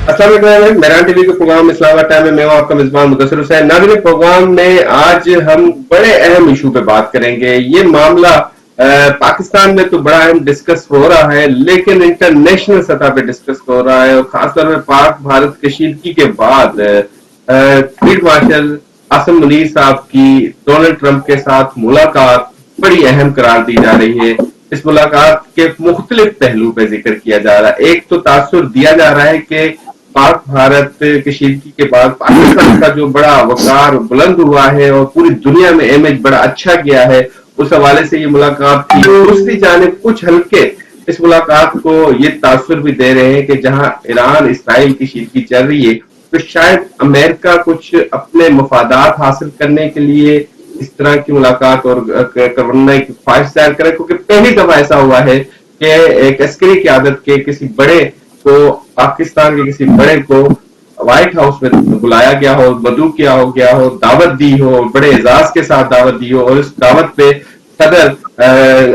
अस्सलाम वालेकुम, मेरान टीवी के प्रोग्राम इस्लाम का टाइम में मैं हूं आपका मेजबान मुदस्सिर हुसैन। नाज़रीन, प्रोग्राम में आज हम बड़े अहम इशू पे बात करेंगे। ये मामला पाकिस्तान में तो बड़ा अहम डिस्कस हो रहा है, लेकिन इंटरनेशनल सतह पे डिस्कस हो रहा है, और खासतौर पर पाक भारत कशीदगी के बाद फील्ड मार्शल आसिम मुनीर साहब की डोनाल्ड ट्रंप के साथ मुलाकात बड़ी अहम करार दी जा रही है। इस मुलाकात के मुख्तलिफ पहलू पे जिक्र किया जा रहा है। एक तो तासुर दिया जा रहा है कि पाक भारत कशीदगी के बाद पाकिस्तान का जो बड़ा वकार बुलंद हुआ है और पूरी दुनिया में इमेज बड़ा अच्छा गया है, उस हवाले से ये मुलाकात थी। दूसरी जानिब कुछ हल्के इस मुलाकात को ये तासुर भी दे रहे हैं कि जहां ईरान इसराइल की कशीदगी चल रही है, तो शायद अमेरिका कुछ अपने मफादात हासिल करने के लिए इस तरह की मुलाकात और करने की ख्वाहिश जाहिर करे, क्योंकि पहली दफा ऐसा हुआ है कि एक अस्करी क़यादत के किसी बड़े को, पाकिस्तान के किसी बड़े को व्हाइट हाउस में बुलाया गया हो, मदऊ किया हो गया हो, दावत दी हो, बड़े एजाज के साथ दावत दी हो, और उस दावत पे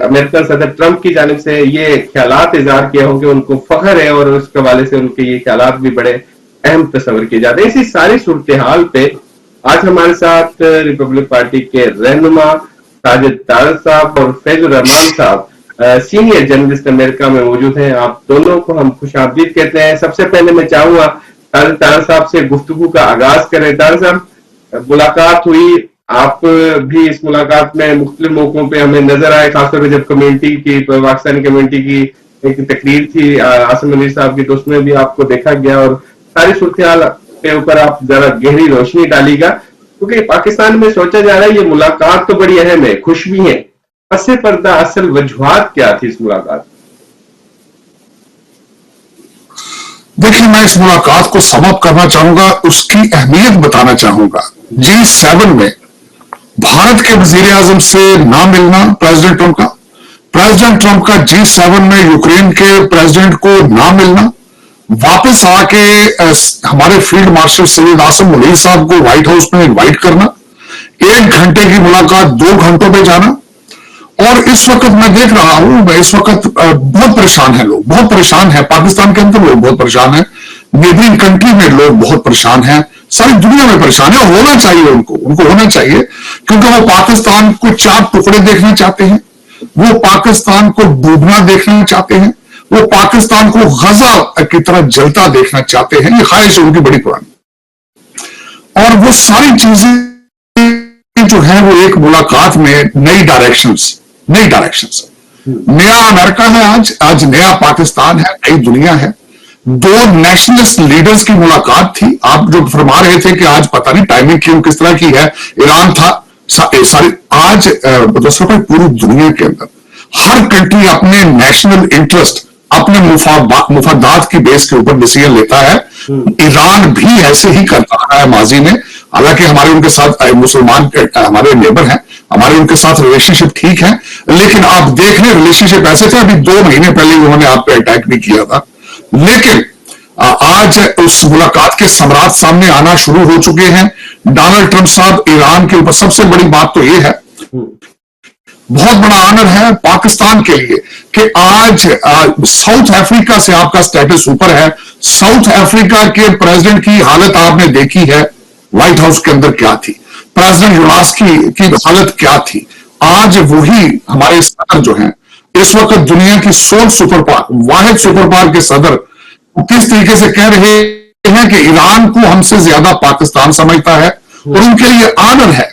अमेरिकन सदर ट्रंप की जानिब से ये ख्यालात इजहार किया हो कि उनको फख्र है, और उस हवाले से उनके ये ख्यालात भी बड़े अहम तस्वर किए जाते हैं। इसी सारी सूरत हाल पे आज हमारे साथ रिपब्लिक पार्टी के रहनुमा साजिद तारड़ साहब और फैजुर रहमान साहब सीनियर जर्नलिस्ट अमेरिका में मौजूद हैं। आप दोनों को हम खुशामदीद कहते हैं। सबसे पहले मैं चाहूंगा साजिद तारड़ साहब से गुफ्तगू का आगाज करें। तारड़ साहब, मुलाकात हुई, आप भी इस मुलाकात में मुख्तलिफ मौकों पे हमें नजर आए, खासतौर पर जब कम्युनिटी की, पाकिस्तानी कम्युनिटी की एक तकरीर थी आसिम मुनीर साहब की, तो उसमें भी आपको देखा गया, और सारी सूरत के ऊपर आप जरा गहरी रोशनी डालिएगा, क्योंकि पाकिस्तान में सोचा जा रहा है ये मुलाकात तो बड़ी अहम है, खुश भी है, पसे पर्दा असल वजूहात क्या थी इस मुलाकात? देखिए, मैं इस मुलाकात को समअप करना चाहूंगा, उसकी अहमियत बताना चाहूंगा। G7 में भारत के वजीर आजम से ना मिलना प्रेसिडेंट ट्रंप का G7 में यूक्रेन के प्रेसिडेंट को ना मिलना, वापस आके हमारे फील्ड मार्शल सैयद आसिम मुनीर साहब को व्हाइट हाउस में इनवाइट करना, 1 घंटे की मुलाकात 2 घंटों में जाना। और इस वक्त मैं देख रहा हूं, इस वक्त बहुत परेशान है लोग, बहुत परेशान है, पाकिस्तान के अंदर लोग बहुत परेशान है, नेबरिंग कंट्री में लोग बहुत परेशान हैं, सारी दुनिया में परेशान है। और होना चाहिए उनको होना चाहिए, क्योंकि वो पाकिस्तान को 4 टुकड़े देखना चाहते हैं, वो पाकिस्तान को डूबना देखना चाहते हैं, वो पाकिस्तान को गजा की तरह जलता देखना चाहते हैं। ये ख्वाहिश है उनकी बड़ी पुरानी, और वो सारी चीजें जो है वो एक मुलाकात में नई डायरेक्शंस नया अमेरिका है, आज नया पाकिस्तान है, नई दुनिया है। 2 नेशनलिस्ट लीडर्स की मुलाकात थी। आप जो फरमा रहे थे कि आज पता नहीं टाइमिंग क्यों किस तरह की है, ईरान था सारी, आज पूरी दुनिया के अंदर हर कंट्री अपने नेशनल इंटरेस्ट, अपने मुफादात की बेस के ऊपर डिसीजन लेता है। ईरान भी ऐसे ही करता रहा है माजी में, हालांकि हमारे उनके साथ मुसलमान हमारे नेबर हैं, हमारे उनके साथ रिलेशनशिप ठीक है, लेकिन आप देख रहे रिलेशनशिप ऐसे थे, अभी 2 महीने पहले उन्होंने आप पे अटैक भी किया था। लेकिन आज उस मुलाकात के समरात सामने आना शुरू हो चुके हैं। डोनाल्ड ट्रंप साहब ईरान के ऊपर, सबसे बड़ी बात तो यह है, बहुत बड़ा ऑनर है पाकिस्तान के लिए कि आज साउथ अफ्रीका से आपका स्टेटस ऊपर है। साउथ अफ्रीका के प्रेसिडेंट की हालत आपने देखी है, व्हाइट हाउस के अंदर क्या थी, प्रेसिडेंट यूनास की हालत क्या थी। आज वही हमारे सदर जो हैं, इस वक्त दुनिया की सोल सुपर पावर, वाहिद सुपर पावर के सदर किस तरीके से कह रहे हैं कि ईरान को हमसे ज्यादा पाकिस्तान समझता है, और उनके लिए ऑनर है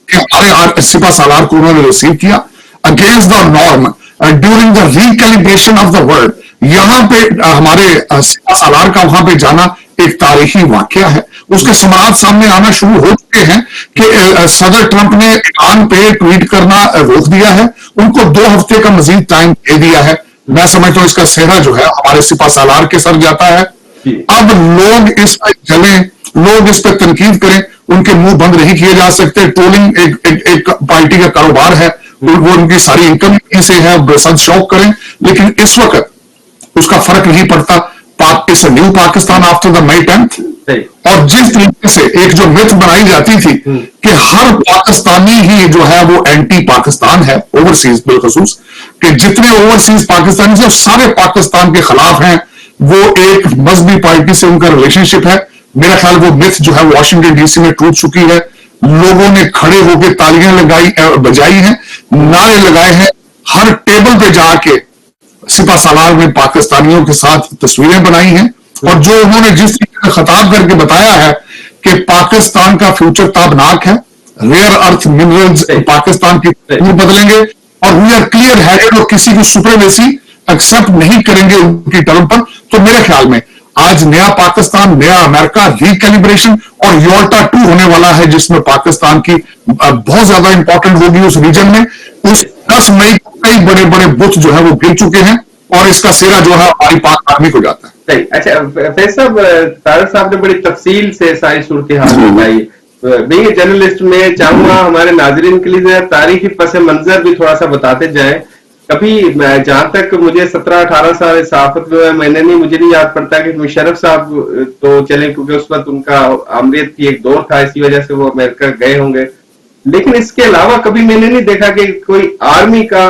कि हमारे सिपा सालार को उन्होंने रिसीव किया against the norm during the recalibration of the world. यहां पे हमारे सिपा सालार का वहां पे जाना एक तारीखी वाकया है। उसके समाज सामने आना शुरू हो चुके हैं कि सदर ट्रंप ने ईरान पे ट्वीट करना रोक दिया है, उनको 2 हफ्ते का मजीद टाइम दे दिया है। मैं समझता हूं इसका सेहरा जो है हमारे सिपा सालार के सर जाता है। अब लोग इस पर चलें, लोग इस पर तनकीद करें, उनके मुंह बंद नहीं किए जा सकते। ट्रोलिंग एक पार्टी का कारोबार है, वो उनकी सारी इनकम से है, बेसद शौक करें, लेकिन इस वक्त उसका फर्क नहीं पड़ता। इस new Pakistan after the May 10th, और जिस तरीके से एक जो मिथ बनाई जाती थी कि हर पाकिस्तानी ही जो है वो एंटी पाकिस्तान है, ओवरसीज बिलखसूस, कि जितने ओवरसीज पाकिस्तानी थे सारे पाकिस्तान के खिलाफ हैं, वो एक मजहबी पार्टी से उनका रिलेशनशिप है। मेरा ख्याल वो मिथ जो है वॉशिंगटन डीसी में टूट चुकी है। लोगों ने खड़े होकर तालियां बजाई हैं, नारे लगाए हैं, हर टेबल पे जाके सिपा सालार में पाकिस्तानियों के साथ तस्वीरें बनाई हैं, और जो उन्होंने जिस तरीके से खिताब करके बताया है कि पाकिस्तान का फ्यूचर ताबनाक है, रेयर अर्थ मिनरल्स पाकिस्तान की बदलेंगे, और वी आर क्लियर हेडेड और किसी की सुप्रीमेसी एक्सेप्ट नहीं करेंगे उनकी टर्म पर। तो मेरे ख्याल में आज नया पाकिस्तान, नया अमेरिका, रिकैलिब्रेशन और योल्टा 2 होने वाला है, जिसमें पाकिस्तान की बहुत ज्यादा इंपॉर्टेंट होगी उस रीजन में। उस 10 मई को कई बड़े बड़े बुत जो है वो गिर चुके हैं, और इसका सिरा जो है हमारी पाक आर्मी को जाता है। अच्छा फैज साहब, तारक साहब ने बड़ी तफसील से सारी सूरत हाल बताई। बीइंग जर्नलिस्ट में चाहूंगा हमारे नाजरीन के लिए तारीखी पस मंजर भी थोड़ा सा बताते जाएं। कभी जहां तक मुझे 17-18 साल सहाफत में, मैंने नहीं, मुझे नहीं याद पड़ता कि मुशर्रफ साहब तो चले, क्योंकि उस वक्त उनका आमरीत की एक दौर था, इसी वजह से वो अमेरिका गए होंगे। लेकिन इसके अलावा कभी मैंने नहीं देखा कि कोई आर्मी का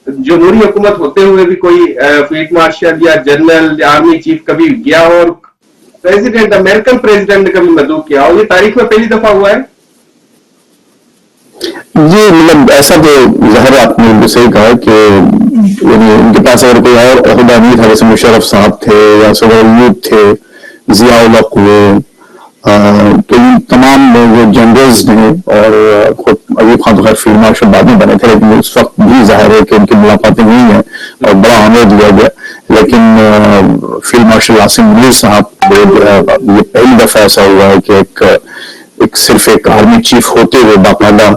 जमहूरी हुकूमत होते हुए भी कोई फील्ड मार्शल या जनरल या आर्मी चीफ कभी गया हो और प्रेसिडेंट, अमेरिकन प्रेसिडेंट ने कभी मदऊ किया हो। ये तारीख में पहली दफा हुआ है। जी, मतलब ऐसा तो ज़ाहिर आपने बिल्कुल सही कहा कि उनके पास अगर कोई और ओहदा नहीं था, जैसे मुशर्रफ साहब थे या सदर थे, जियाउल हक हुए, तो इन तमाम जो जनरल्स ने, और खुद अयूब खान तो खैर फील्ड मार्शल बाद में बने थे, लेकिन उस वक्त भी जाहिर है कि उनकी मुलाकातें हुई हैं और बड़ा ऑनर दिया गया। लेकिन फील्ड मार्शल आसिम मुनीर साहब ये पहली दफा ऐसा हुआ है कि एक सिर्फ एक आर्मी चीफ होते हुए बाकायदा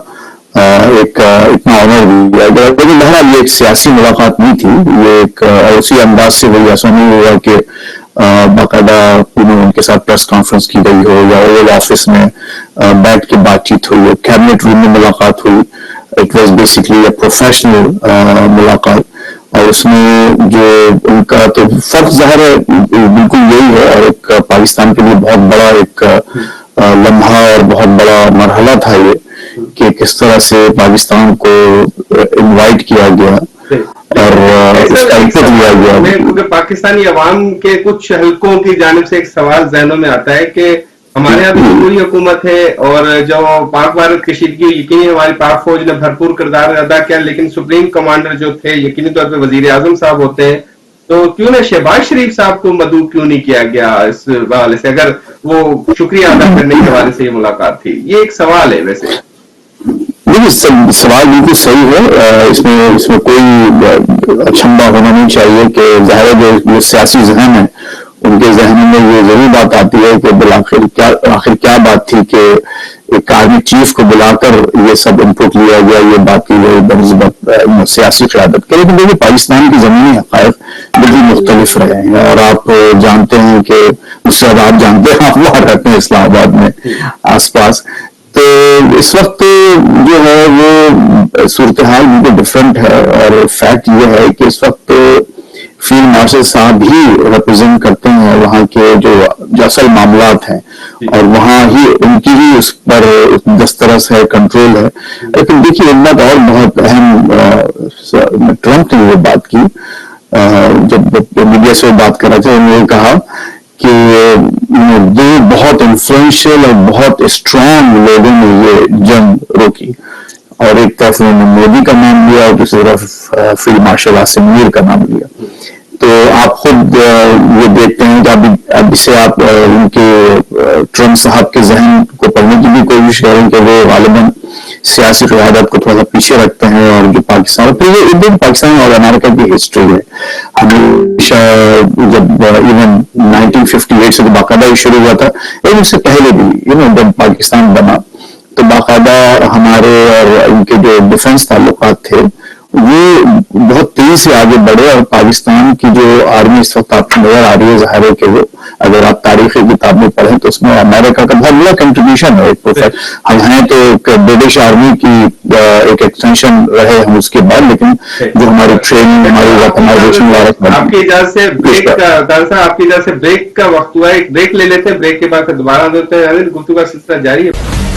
एक इतना ऑनर दिया गया। लेकिन बहरहाल ये एक सियासी मुलाकात नहीं थी, ये एक उसी अंदाज से हुई। ऐसा नहीं हुआ कि बाकायदा उनके साथ प्रेस कॉन्फ्रेंस की गई हो या ओवल ऑफिस में बैठ के बातचीत हुई हो, कैबिनेट रूम में मुलाकात हुई। It was basically a professional मुलाकात, और उसमें जो उनका तो फर्क ज़ाहिर है बिल्कुल यही है, और एक पाकिस्तान के लिए बहुत बड़ा एक लम्हा और बहुत बड़ा मरहला था ये, कि किस तरह से पाकिस्तान को इनवाइट किया गया और उसका इनपुट लिया गया। क्योंकि पाकिस्तानी अवाम के कुछ हलकों की जानिब से एक सवाल जहनों में आता है कि हमारे यहाँ भी जमहूरी हुकूमत है, और जो पाक भारत कशीदगी यकीनी हमारी पाक फौज ने भरपूर किरदार अदा किया, लेकिन सुप्रीम कमांडर जो थे यकीनी तौर पर वजीर आजम साहब होते हैं, तो क्यों ना शहबाज शरीफ साहब को मदऊ क्यों नहीं किया गया इस हवाले से, अगर वो शुक्रिया अदा करने के हवाले से ये मुलाकात थी? ये एक सवाल है। वैसे देखिए सवाल बिल्कुल सही है, इसमें कोई अचंभा होना नहीं चाहिए कि ज़ाहिर जो सियासी जहन है उनके जहन में ये जरूर बात आती है कि आखिर क्या बात थी कि एक आर्मी चीफ को बुलाकर ये सब इनपुट लिया गया, ये बात की गई बनस्बत सियासी क़यादत के। लेकिन देखिए पाकिस्तान की ज़मीनी हक़ाइक़ बिल्कुल मुख्तलिफ रहे हैं, और आप जानते हैं कि उसके बाद आप जानते हैं, आप वहाँ रहते हैं इस्लामाबाद में आसपास, तो इस वक्त जो है वो सूरत हाल बिल्कुल डिफरेंट है। और फैक्ट ये है कि इस वक्त फील्ड मार्शल साहब ही रिप्रेजेंट करते हैं वहाँ के जो असल मामलात हैं, और वहाँ ही उनकी ही उस पर दस्तरस है, कंट्रोल है। लेकिन देखिए एक बात और बहुत अहम, ट्रंप ने ये बात की जब मीडिया से बात कर रहे थे, उन्होंने कहा कि दो बहुत इन्फ्लुएंशियल और बहुत स्ट्रांग लोगों ने ये जंग रोकी, और एक तरफ उन्होंने मोदी का नाम लिया और दूसरी तरफ फील्ड मार्शल आसिम मुनीर का नाम लिया। तो आप खुद ये देखते हैं कि अब इसे आप उनके ट्रंप साहब के जहन को पढ़ने की भी कोशिश करें कि वो गालिबन सियासी क़यादत को थोड़ा सा पीछे रखते हैं, और जो पाकिस्तान, फिर ये इंडियन पाकिस्तान और अमेरिका की हिस्ट्री है। हमेशा जब इवन 1958 से तो बाकायदा ही शुरू हुआ था, लेकिन उससे पहले भी जब पाकिस्तान बना तो बाकायदा हमारे और इनके जो डिफेंस ताल्लुकात थे वो बहुत तेजी से आगे बढ़े, और पाकिस्तान की जो आर्मी इस वक्त आपको नजर आ रही है, जाहिर है कि वो अगर आप तारीखी किताबें पढ़ें तो उसमें अमेरिका का बहुत बड़ा कंट्रीब्यूशन है। हम हैं तो ब्रिटिश आर्मी की एक एक्सटेंशन रहे हम उसके बाद, लेकिन जो हमारी ट्रेनिंग, हमारी वेपनाइजेशन, आपकी इजाजत से ब्रेक का वक्त हुआ है, एक ब्रेक ले लेते हैं, ब्रेक के बाद दोबारा देते हैं, गुफ्तगू का सिलसिला जारी है।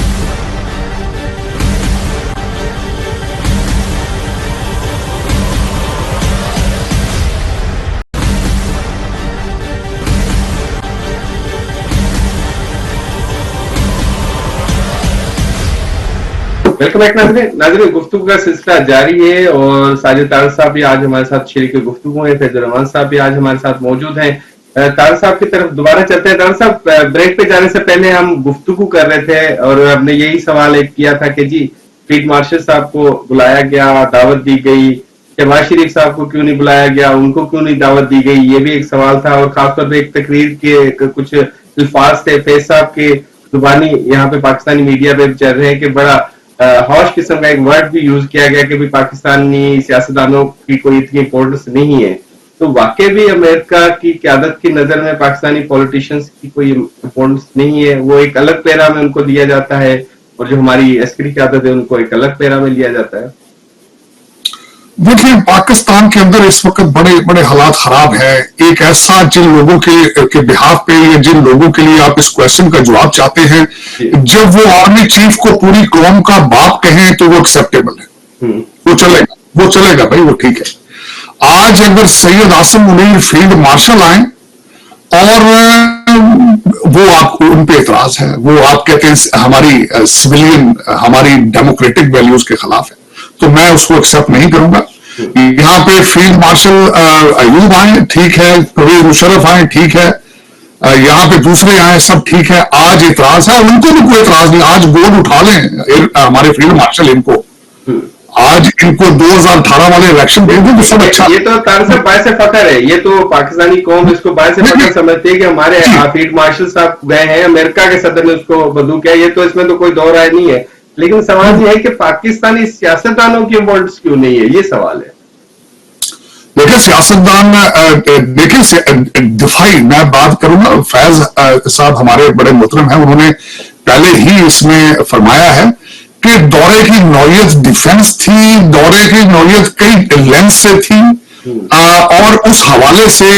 वेलकम बैक नाज़रीन, गुफ्तगू का सिलसिला जारी है और साजिद तारड़ साहब भी आज हमारे साथ शरीक गुफ्तगू हैं, फैजुर रहमान साहब भी आज हमारे साथ मौजूद हैं। तारड़ साहब की तरफ दोबारा चलते हैं। तारड़ साहब, ब्रेक पे जाने से पहले हम गुफ्तगू कर रहे थे और हमने यही सवाल एक किया था कि जी फील्ड मार्शल साहब को बुलाया गया, दावत दी गई, शहबाज शरीफ साहब को क्यों नहीं बुलाया गया, उनको क्यों नहीं दावत दी गई, ये भी एक सवाल था। और खासतौर पर एक तकरीर के कुछ अल्फाज थे फैज साहब के जुबानी यहाँ पे पाकिस्तानी मीडिया पे चल रहे हैं कि बड़ा हौश किस्म का एक वर्ड भी यूज किया गया कि भी पाकिस्तानी सियासतदानों की कोई इतनी इंपॉर्टेंस नहीं है। तो वाकई भी अमेरिका की क़यादत की नजर में पाकिस्तानी पॉलिटिशियंस की कोई इंपॉर्टेंस नहीं है, वो एक अलग पैरा में उनको दिया जाता है और जो हमारी अस्करी क़यादत है उनको एक अलग पैरा में लिया जाता है। देखिए, पाकिस्तान के अंदर इस वक्त बड़े बड़े हालात खराब है। एक ऐसा जिन लोगों के बिहाफ पे या जिन लोगों के लिए आप इस क्वेश्चन का जवाब चाहते हैं, जब वो आर्मी चीफ को पूरी कौम का बाप कहें तो वो एक्सेप्टेबल है, वो चलेगा भाई, वो ठीक है। आज अगर सैयद आसिम मुनीर फील्ड मार्शल आए और वो आपको उन पे एतराज है, वो आप कहते हैं हमारी सिविलियन हमारी डेमोक्रेटिक वैल्यूज के खिलाफ है, तो मैं उसको एक्सेप्ट नहीं करूंगा। यहाँ पे फील्ड मार्शल अयूब आए, ठीक है, परवेज मुशर्रफ आए, ठीक है, यहाँ पे दूसरे आए, सब ठीक है। आज इतराज है, उनको भी कोई इतराज नहीं। आज गोद उठा लें हमारे फील्ड मार्शल, इनको आज इनको 2018 वाले इलेक्शन दे दें तो सब अच्छा। ये तो तारड़ साहब बायसे फख्र है, ये तो पाकिस्तानी कौम इसको बायसे फख्र समझती है कि हमारे फील्ड मार्शल साहब गए हैं, अमेरिका के सदर ने उसको बदू किया, ये तो इसमें तो कोई दो राय नहीं है। लेकिन सवाल यह है कि पाकिस्तानी सियासतदानों की इंपॉर्टेंस क्यों नहीं है, ये सवाल है। देखिए, सियासतदान देखिए दिफाई मैं बात करूंगा, फैज साहब हमारे बड़े मोहतरम हैं, उन्होंने पहले ही इसमें फरमाया है कि दौरे की नौयत डिफेंस थी, दौरे की नौयत कई लेंस से थी और उस हवाले से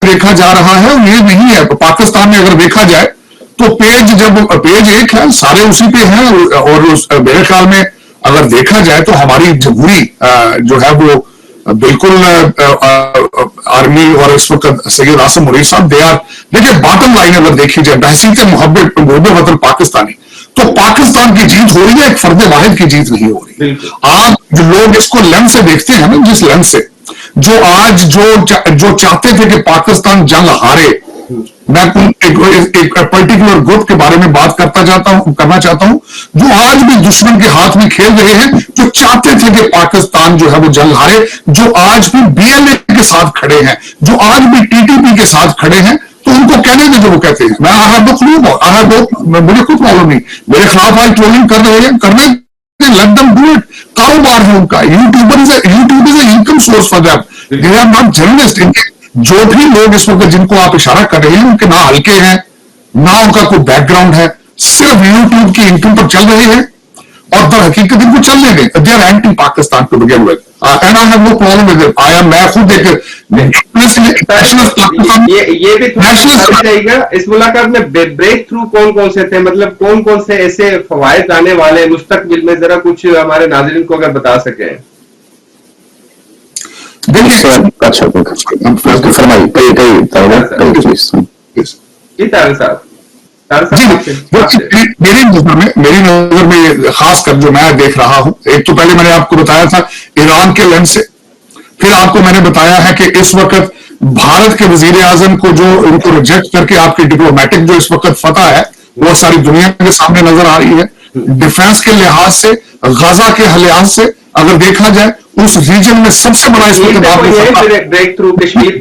देखा जा रहा है। ये नहीं है पाकिस्तान में, अगर देखा जाए तो पेज एक है, सारे उसी पे हैं और मेरे ख्याल में अगर देखा जाए तो हमारी जमहूरी जो है वो बिल्कुल आर्मी और इस वक्त सैयद आसिम मुनीर साहब दे आर। देखिए, बॉटम लाइन अगर देखी जाए बहसीत मोहब्बत वतन पाकिस्तानी, तो पाकिस्तान की जीत हो रही है, एक फर्द वाहिद की जीत नहीं हो रही। आज जो लोग इसको लेंस से देखते हैं ना, जिस लेंस से जो आज जो चाहते थे कि पाकिस्तान जंग हारे, मैं एक पर्टिकुलर ग्रुप के बारे में बात करना चाहता हूं जो आज भी दुश्मन के हाथ में खेल रहे हैं, जो चाहते थे कि पाकिस्तान जो है वो जंग हारे, जो आज भी बीएलए के साथ खड़े हैं, जो आज भी टीटीपी के साथ खड़े हैं, तो उनको कहने दे जो वो कहते हैं। मुझे कोई प्रॉब्लम नहीं, मेरे खिलाफ आज ट्रोलिंग कर रहे हैं, करने लेट देम डू इट। कारोबार है उनका, YouTube is income source for them, they are not journalist. जो भी लोग इस वक्त जिनको आप इशारा कर रहे हैं, उनके ना हल्के हैं, ना उनका कोई बैकग्राउंड है, सिर्फ यूट्यूब की इनकम पर चल रहे हैं और दर हकीकत इनको चलने दें। They are anti Pakistan to begin with and I have no problem with it. मैं खुद ये भी रहेगा इस मुलाकात में ब्रेक थ्रू कौन कौन से थे, मतलब कौन कौन से ऐसे फवायद आने वाले मुस्तकबिल में, जरा कुछ हमारे नाज़रीन को अगर बता सके। अच्छा फरमाइए, मेरी नजर में खास कर जो मैं देख रहा हूं, एक तो पहले मैंने आपको बताया था ईरान के लेंस से, फिर आपको मैंने बताया है कि इस वक्त भारत के वजीर आजम को जो इनको रिजेक्ट करके आपकी डिप्लोमेटिक जो इस वक्त फतह है वो सारी दुनिया के सामने नजर आ रही है। डिफेंस के लिहाज से, गजा के लिहाज से अगर देखा जाए, उस रीजन में सबसे बड़ा इस वक्त ब्रेक थ्रू कश्मीर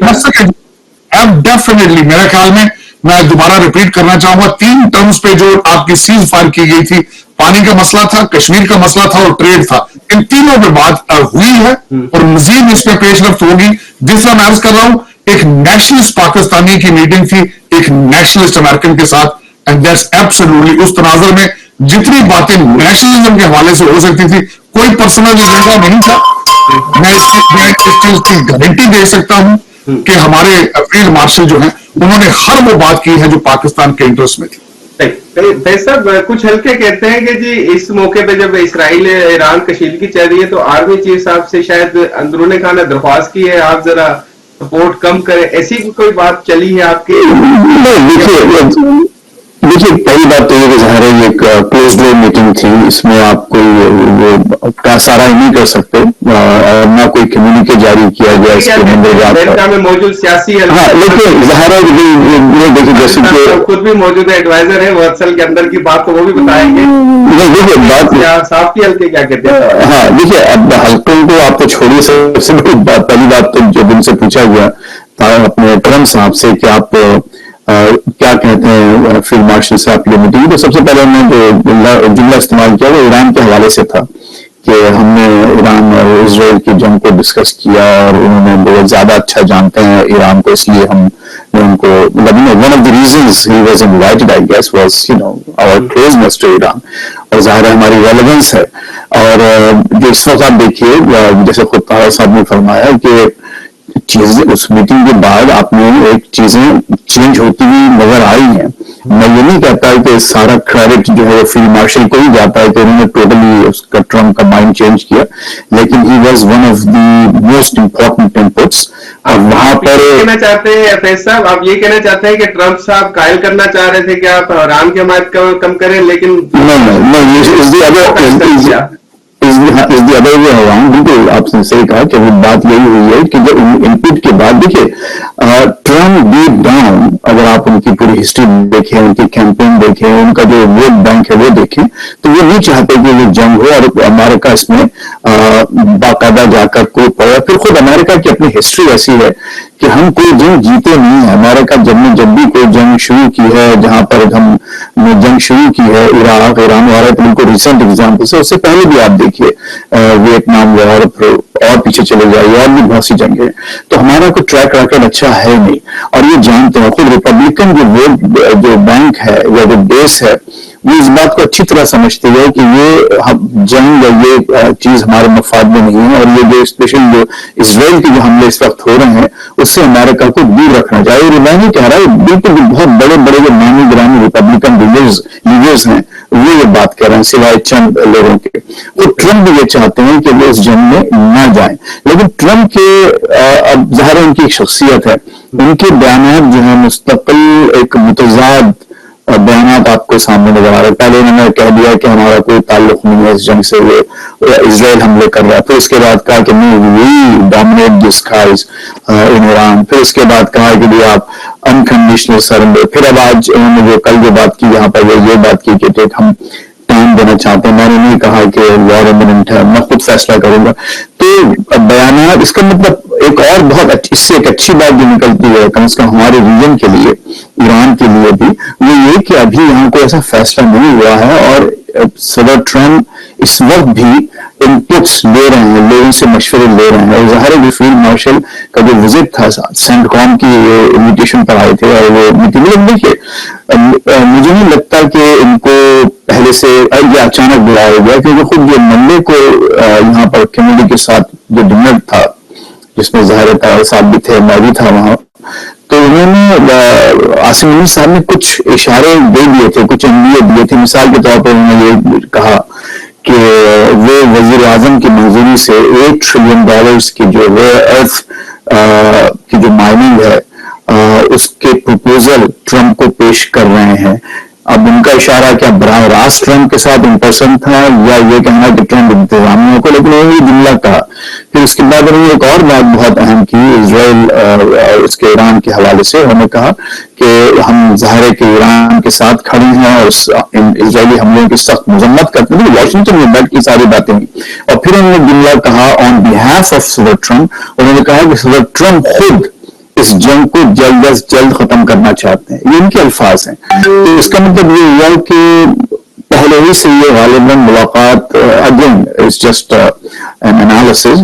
डेफिनेटली मेरे ख्याल में, मैं दोबारा रिपीट करना चाहूंगा, 3 टर्म्स पे जो आपकी सीज फायर की गई थी, पानी का मसला था, कश्मीर का मसला था और ट्रेड था, इन तीनों पे बात हुई है और मजीद इस पे पेशरफ्त होगी। जिसका मैं अर्ज कर रहा हूं, एक नेशनलिस्ट पाकिस्तानी की मीटिंग थी एक नेशनलिस्ट अमेरिकन के साथ, एंड दैट्स एब्सोल्युटली उस तनाजुर में जितनी बातें नेशनलिज्म के हवाले से हो सकती थी, कोई पर्सनल एजेंडा नहीं था। मैं इस चीज की गारंटी दे सकता हूं कि हमारे फील्ड मार्शल जो हैं, उन्होंने हर वो बात की है जो पाकिस्तान के इंटरेस्ट में थी। साहब, कुछ हल्के कहते हैं कि जी इस मौके पे जब इसराइल ईरान कशीदगी चल रही है तो आर्मी चीफ साहब से शायद अंदरूनी खाना दरख्वास्त की है, आप जरा सपोर्ट कम करें, ऐसी कोई बात चली है आपकी? دیکھیے پہلی بات تو یہ کہ ظاہر ہے یہ ایک کلوز ڈور میٹنگ تھی، اس میں آپ کوئی سارا نہیں کر سکتے، اور نہ کوئی کمیونیکے جاری کیا گیا اس کے امریکہ میں موجود سیاسی ہاں لیکن ظاہر ہے دیکھیے جیسے کہ خود بھی موجود ہے، ایڈوائزر ہے وہ اصل کے اندر کی بات تو وہ بھی بتائیں گے. دیکھیے بات صافی حلقے کیا کہتے ہیں؟ ہاں دیکھیے اب حلقوں کو آپ کو چھوڑیے، سب سے بڑی بات پہلی بات تو جب ان سے پوچھا گیا اپنے ٹرمپ صاحب سے کہ آپ کیا کہتے ہیں فیلڈ مارشل سے آپ کی میٹنگ، تو سب سے پہلے انہوں نے جو جملہ استعمال کیا وہ ایران کے حوالے سے تھا کہ ہم نے ایران اور اسرائیل کی جنگ کو ڈسکس کیا، اور انہوں نے بہت زیادہ اچھا جانتے ہیں ایران کو، اس لیے ہم نے ان کو one of the reasons he was invited I guess was our closeness to Iran, اور ظاہر ہے ہماری ریلیونس ہے. اور جو اس وقت آپ دیکھیے جیسے خود طاہر صاحب نے فرمایا کہ چیزیں اس میٹنگ کے بعد آپ نے ایک چیزیں چینج ہوتی ہوئی نظر آئی ہیں. میں یہ نہیں کہتا کہ سارا کریڈٹ جو ہے فیلڈ مارشل کو ہی جاتا ہے کہ انہوں نے ٹوٹلی اس کا ٹرمپ کا مائنڈ چینج کیا، لیکن he was one of the most important inputs. اور وہاں پر کہنا چاہتے ہیں فیض صاحب، آپ یہ کہنا چاہتے ہیں کہ ٹرمپ صاحب قائل کرنا چاہ رہے تھے کہ آپ ایران کی حمایت کم کریں، لیکن بالکل آپ نے صحیح کہا کہ وہ بات یہی ہوئی ہے کہ جو انپٹ کے بعد دیکھیے ٹرمپ ڈیپ ڈاؤن اگر آپ ان کی پوری ہسٹری دیکھیں، ان کی کیمپین دیکھیں، ان کا جو ووٹ بینک ہے وہ دیکھیں، تو وہ نہیں چاہتے کہ یہ جنگ ہو اور امریکہ اس میں باقاعدہ جا کر کوئی پڑا. پھر خود امریکہ کی اپنی ہسٹری ایسی ہے کہ ہم کوئی جنگ جیتے نہیں ہیں. امریکہ جب بھی کوئی جنگ شروع کی ہے، جہاں پر ہم نے جنگ شروع کی ہے عراق ایران وغیرہ، تو بالکل ریسنٹ ایگزامپل سے، اس سے پہلے بھی آپ دیکھیے ویتنام وار اور پیچھے چلے جائیے اور بھی بہت سی جنگیں، تو ہمارا کوئی ٹریک ریکارڈ اچھا ہے نہیں. اور یہ جانتے ہیں خود ریپبلکن جو ووٹ جو بینک ہے یا جو بیس ہے وہ اس بات کو اچھی طرح سمجھتے ہیں کہ یہ جنگ یا یہ چیز ہمارے مفاد میں نہیں ہے، اور یہ جو اسپیشل جو اسرائیل کے جو حملے اس وقت ہو رہے ہیں اس سے امریکہ کو دور رکھنا چاہیے. اور میں نہیں کہہ رہا ہے، بالکل بہت بڑے بڑے جو نامی گرامی ریپبلکن لیڈرز ہیں وہ یہ بات کہہ رہے ہیں سوائے چند لوگوں کے. وہ ٹرمپ بھی یہ چاہتے ہیں کہ وہ اس جنگ میں نہ جائیں، لیکن ٹرمپ کے اب ظاہر ان کی ایک شخصیت ہے، ان کے بیانات جو ہیں مستقل ایک متضاد بیانات آپ کو سامنے نظر آ رہے ہیں. پہلے انہوں نے کہہ دیا کہ ہمارا کوئی تعلق نہیں ہے اس جنگ سے، وہ اسرائیل حملے کر رہا ہے. پھر اس کے بعد کہا کہ نہیں وی ڈومینیٹ دی اسکائز ان ایران. پھر اس کے بعد کہا کہ آپ انکنڈیشنل سرنڈر. پھر اب آج انہوں نے جو کل جو بات کی یہاں پر وہ یہ بات کی کہ ہم ٹائم دینا چاہتے ہیں. میں نے نہیں کہا کہ وار امیوننٹ ہے، میں خود فیصلہ کروں گا. تو بیانات اس کا مطلب ایک اور بہت اس سے ایک اچھی بات جو نکلتی ہے کم از کم ہمارے ریجن کے لیے، ایران کے لیے بھی، وہ یہ کہ ابھی یہاں کوئی ایسا فیصلہ نہیں ہوا ہے، اور صدر ٹرمپ اس وقت بھی انپٹس لے رہے ہیں، لوگوں سے مشورے لے رہے ہیں. اور ظاہر ہے فیلڈ مارشل کا جو وزٹ تھا سینٹ کام کی انویٹیشن پر آئے تھے اور وہ میٹنگ. دیکھیے مجھے نہیں لگتا کہ ان کو پہلے سے یہ اچانک بلایا گیا، کیونکہ خود جو منڈے کو یہاں پر کمیونٹی کے ساتھ جو ڈنر تھا جس میں ظاہر طاہر صاحب بھی تھے، میں بھی تھا وہاں، تو انہوں نے عاصم علی صاحب نے کچھ اشارے دے دیے تھے، کچھ انڈیے دیے تھے. مثال کے طور پر انہوں نے یہ کہا کہ وہ وزیر اعظم کی منظوری سے $8 ٹریلین کی جو ریئر ارتھ کی جو مائننگ ہے اس کے پروپوزل ٹرمپ کو پیش کر رہے ہیں. اب ان کا اشارہ کیا براہ راست ٹرمپ کے ساتھ ان پرسن تھا یا یہ کہنا کہ ٹرمپ انتظامیہ کو، لیکن انہوں نے یہ جملہ کہا. پھر اس کے بعد انہوں نے ایک اور بات بہت اہم کی اسرائیل اس کے ایران کے حوالے سے. انہوں نے کہا کہ ہم ظاہر کے ایران کے ساتھ کھڑے ہیں اور اسرائیلی حملوں کی سخت مذمت کرتے ہیں. واشنگٹن میں بیٹھ کی ساری باتیں ہوئی. اور پھر انہوں نے جملہ کہا آن بہاف آف صدر ٹرمپ. انہوں نے کہا کہ صدر ٹرمپ خود اس جنگ کو جلد از جلد ختم کرنا چاہتے ہیں. یہ ان کے الفاظ ہیں. تو اس کا مطلب یہ ہوا کہ پہلے ہی سے یہ غالباً ملاقات again it's just an analysis.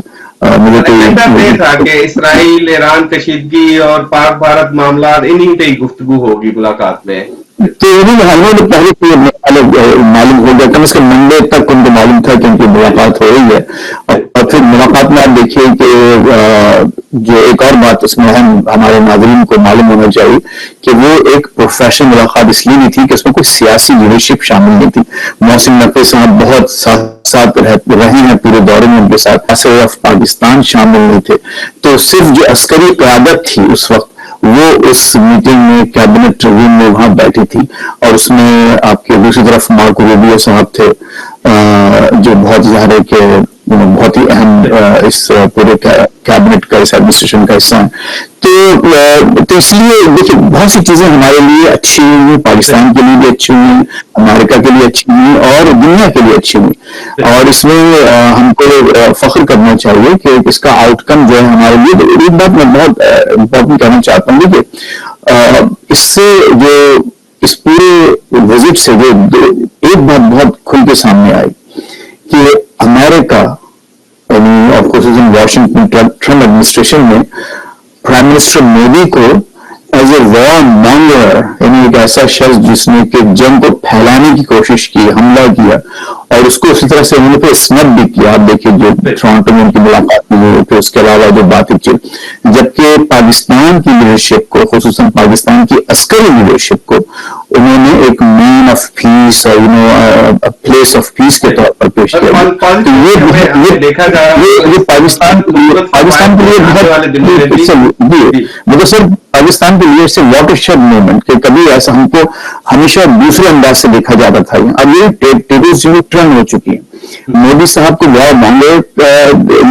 مجھے کوئی تھا کہ اسرائیل ایران کشیدگی اور پاک بھارت معاملات انہی پہ ہی گفتگو ہوگی ملاقات میں. تو ہمیں نے پہلے سے معلوم ہو گیا، کم از کم منڈے تک ان کو معلوم تھا کہ ان کی ملاقات ہو رہی ہے. اور پھر ملاقات میں آپ دیکھیے کہ جو ایک اور بات اس میں اہم ہمارے ناظرین کو معلوم ہونا چاہیے کہ وہ ایک پروفیشنل ملاقات اس لیے بھی تھی کہ اس میں کوئی سیاسی لیڈرشپ شامل نہیں تھی. محسن نقوی صاحب بہت ساتھ رہے ہیں پورے دورے میں، ان کے ساتھ صرف پاکستان شامل نہیں تھے. تو صرف جو عسکری قیادت تھی اس وقت وہ اس میٹنگ میں کیبنٹ روم میں وہاں بیٹھی تھی، اور اس میں آپ کے دوسری طرف مارکو روبیو صاحب تھے جو بہت ظاہر ہے کہ بہت ہی اہم اس پورے کیبنٹ کا، اس ایڈمنسٹریشن کا حصہ ہیں. تو اس لیے دیکھیے بہت سی چیزیں ہمارے لیے اچھی ہوئی، پاکستان کے لیے بھی اچھی ہوئی، امریکہ کے لیے اچھی ہوئی اور دنیا کے لیے اچھی ہوئی، اور اس میں ہم کو فخر کرنا چاہیے کہ اس کا آؤٹ کم جو ہے ہمارے لیے. ایک بات میں بہت امپورٹنٹ کہنا چاہتا ہوں کہ اس سے جو اس پورے وزٹ سے جو ایک بات بہت کھل کے سامنے آئی کہ امریکہ اور خصوصاً واشنگٹن ٹرمپ ایڈمنسٹریشن میں پرائم منسٹر مودی کو ایز اے وار مانگر، یعنی ایک ایسا شخص جس نے کہ جنگ کو پھیلانے کی کوشش کی، حملہ کیا، اور اس کو اسی طرح سے انہوں نے اسنب بھی کیا. آپ دیکھیں جو ٹورانٹو میں ان کی ملاقات ہوئی، پھر اس کے علاوہ جو بات چیت، جبکہ پاکستان کی لیڈرشپ کو، خصوصاً پاکستان کی عسکری لیڈرشپ کو انہوں نے ایک مین آف پیس اور پلیس آف پیس کے طور پر پیش کیا. تو یہ پاکستان کے لیے سر پاکستان کے لیے سے واٹر شیڈ موومنٹ کہ کبھی ایسا ہم کو ہمیشہ دوسرے انداز سے دیکھا جاتا تھا. اب یہ ٹیبلز جو ٹرن ہو چکی ہیں. مودی صاحب کو وار مانگے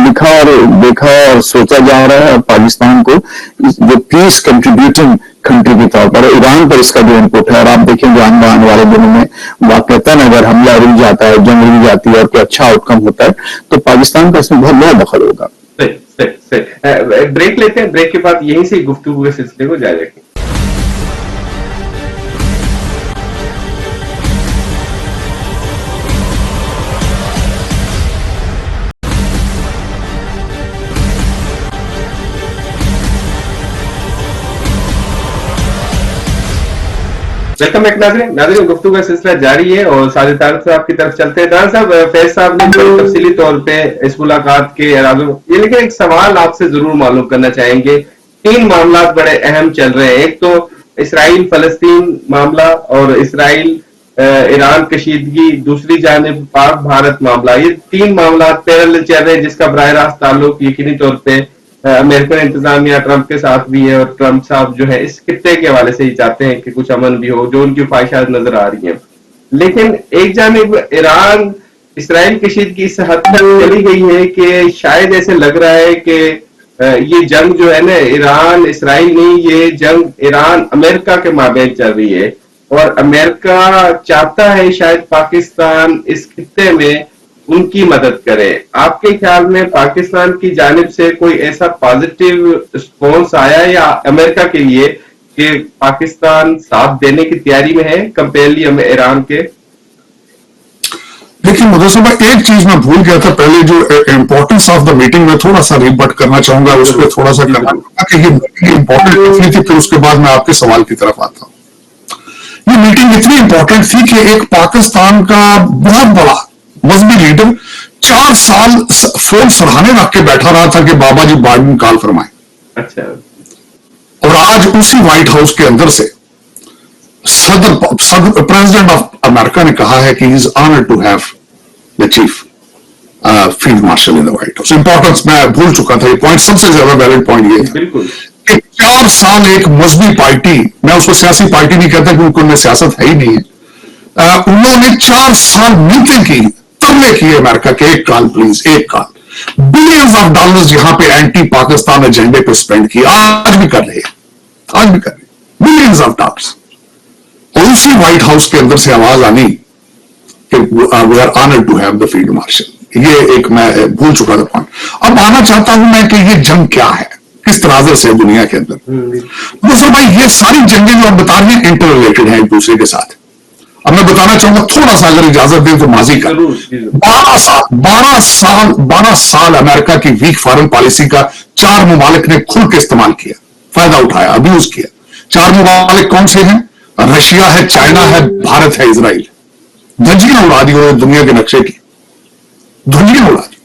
لکھا اور دیکھا اور سوچا جا رہا ہے، اور پاکستان کو جو پیس کنٹریبیوٹنگ کنٹری کے طور پر ایران پر اس کا جو انپٹ ہے. اور آپ دیکھیں گے آنے والے دنوں میں واقعتاً اگر حملہ رک جاتا ہے، جنگ رک جاتی ہے اور کوئی اچھا آؤٹ کم ہوتا ہے تو پاکستان کا اس میں بہت بڑا دخل ہوگا. بریک لیتے ہیں، بریک کے بعد یہیں سے گفتگو کے سلسلے کو جاری رکھیں. ویلکم بیک ناظرین گفتگو کا سلسلہ جاری ہے اور ساجد طارق صاحب کی طرف چلتے ہیں. دان صاحب، فیض صاحب نے تفصیلی طور پہ اس ملاقات کے یہ لیکن ایک سوال آپ سے ضرور معلوم کرنا چاہیں گے. 3 معاملات بڑے اہم چل رہے ہیں. ایک تو اسرائیل فلسطین معاملہ اور اسرائیل ایران کشیدگی، دوسری جانب پاک بھارت معاملہ. یہ 3 معاملات پیرالل چل رہے ہیں جس کا براہ راست تعلق یقینی طور پہ امریکن انتظامیہ ٹرمپ کے ساتھ بھی ہے، اور ٹرمپ صاحب جو ہے اس خطے کے حوالے سے ہی چاہتے ہیں کہ کچھ امن بھی ہو، جو ان کی خواہشات نظر آ رہی ہیں. لیکن ایک جانب ایران اسرائیل کشیدگی اس حد تک چلی گئی ہے کہ شاید ایسے لگ رہا ہے کہ یہ جنگ جو ہے نا ایران اسرائیل نہیں، یہ جنگ ایران امریکہ کے مابین چل رہی ہے، اور امریکہ چاہتا ہے شاید پاکستان اس خطے میں ان کی مدد کرے. آپ کے خیال میں پاکستان کی جانب سے کوئی ایسا پازیٹیو رسپانس آیا یا امریکہ کے لیے کہ پاکستان ساتھ دینے کی تیاری میں ہے کمپیرلی ایران کے؟ لیکن مدثر بھائی ایک چیز میں بھول گیا تھا پہلے، جو امپورٹنس آف دا میٹنگ میں تھوڑا سا ریبٹ کرنا چاہوں گا، اس پہ تھوڑا سا کرنا چاہوں گا کہ یہ میٹنگ امپورٹنٹ تھی. پھر اس کے بعد میں آپ کے سوال کی طرف آتا ہوں. یہ میٹنگ اتنی امپورٹنٹ تھی کہ ایک پاکستان کا بہت بڑا مذہبی لیڈر 4 سال فون سرہانے رکھ کے بیٹھا رہا تھا کہ بابا جی بائیڈن کال فرمائیں. اچھا. اور آج اسی وائٹ ہاؤس کے اندر سے صدر پریزیڈنٹ آف امریکہ نے کہا ہے کہ he is honoured to have the chief field marshal in the White House. Importance میں بھول چکا تھا، یہ پوائنٹ سب سے زیادہ ویلڈ پوائنٹ یہ تھا کہ 4 سال ایک مذہبی پارٹی، میں اس کو سیاسی پارٹی نہیں کہتا کیونکہ ان میں سیاست ہے ہی نہیں ہے، انہوں نے 4 سال میٹنگ کی، ترلے کیے امریکہ کے ایک کال پلیز، ایک کال. بلینز آف ڈالرز یہاں پہ اینٹی پاکستان ایجنڈے پہ اسپینڈ کی، آج بھی کر رہے ہیں، آج بھی کر رہے ہیں بلینز آف ڈالرز. اور اسی وائٹ ہاؤس کے اندر سے آواز آنی کہ we are honoured to have the field marshal. یہ ایک میں بھول چکا تھا پوائنٹ. اب آنا چاہتا ہوں میں کہ یہ جنگ کیا ہے، کس طرح سے دنیا کے اندر. دوستوں بھائی یہ ساری جنگیں جو آپ بتا رہے ہیں انٹر ریلیٹڈ ہیں ایک دوسرے کے ساتھ. اب میں بتانا چاہوں گا تھوڑا سا اگر اجازت دیں تو ماضی کا 12 سال امریکہ کی ویک فارن پالیسی کا 4 ممالک نے کھل کے استعمال کیا، فائدہ اٹھایا، ابیوز کیا. 4 ممالک کون سے ہیں؟ رشیا ہے، چائنا ہے، بھارت ہے، اسرائیل. دھجیاں اڑا دی انہوں نے دنیا کے نقشے کی، دھجیاں اڑا دی.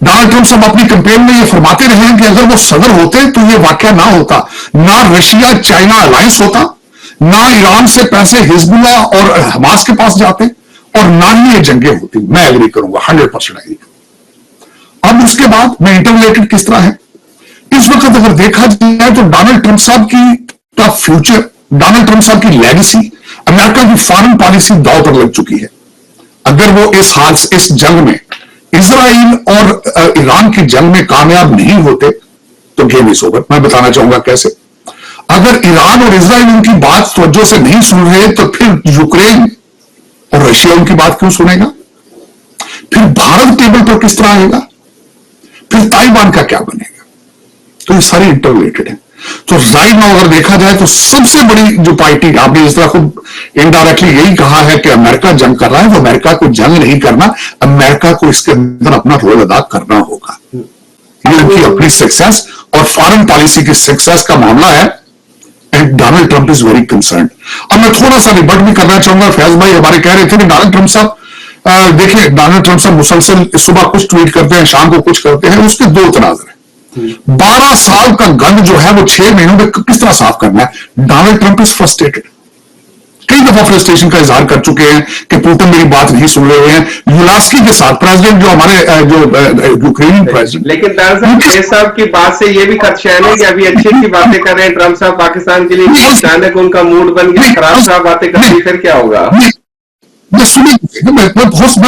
ڈونلڈ ٹرمپ صاحب اپنی کمپین میں یہ فرماتے رہے ہیں کہ اگر وہ صدر ہوتے تو یہ واقعہ نہ ہوتا، نہ رشیا چائنا الائنس ہوتا، نہ ایران سے پیسے حزب اللہ اور حماس کے پاس جاتے، اور نہ ہی یہ جنگیں ہوتی. میں ایگری کروں گا 100% ایگری. اب اس کے بعد میں انٹر ریلیٹڈ کس طرح ہے، इस वक्त अगर देखा जाए तो डोनाल्ड ट्रंप साहब का फ्यूचर, डोनाल्ड ट्रंप साहब की लेगेसी, अमेरिका की फॉरेन पॉलिसी दांव पर लग चुकी है। अगर वो इस जंग में, इजराइल और ईरान की जंग में कामयाब नहीं होते तो गेम इज ओवर। मैं बताना चाहूंगा कैसे। अगर ईरान और इजराइल उनकी बात तवज्जो से नहीं सुन रहे तो फिर यूक्रेन और रशिया उनकी बात क्यों सुनेगा? फिर भारत टेबल पर किस तरह आएगा? फिर ताइवान का क्या बनेगा? तो ये सारी इंटररिलेटेड है। तो राइट नाउ अगर देखा जाए तो सबसे बड़ी जो पार्टी, आपने इस तरह खुद इनडायरेक्टली यही कहा है कि अमेरिका जंग कर रहा है, तो अमेरिका को जंग नहीं करना, अमेरिका को इसके अंदर अपना रोल अदा करना होगा। ये उनकी अपनी सक्सेस और फॉरेन पॉलिसी की सक्सेस का मामला है, and Donald Trump is very concern. अब मैं थोड़ा सा रिबट भी करना चाहूंगा। फैज भाई हमारे कह रहे थे कि डोनाल्ड ट्रंप साहब, देखिए डोनाल्ड ट्रंप साहब मुसलसल सुबह कुछ ट्वीट करते हैं, शाम को कुछ करते हैं, उसके दो तनाज़र है। 12 साल का गंद जो है वो 6 महीनों में किस तरह साफ करना है? डोनाल्ड ट्रंप इज फ्रस्ट्रेटेड, कई दफा फ्रस्ट्रेशन का इजहार कर चुके हैं कि पुतिन मेरी बात नहीं सुन रहे हैं। युलास्की के साथ प्रेसिडेंट जो हमारे जो यूक्रेनियन प्रेसिडेंट, लेकिन ट्रंप साहब की बात से ये भी खदशा है कि अभी अच्छी अच्छी बातें कर रहे हैं ट्रंप साहब पाकिस्तान के लिए, अचानक उनका मूड बन गया, खराब खराब बातें कर रही, फिर क्या होगा? मैं सुनिए, मैं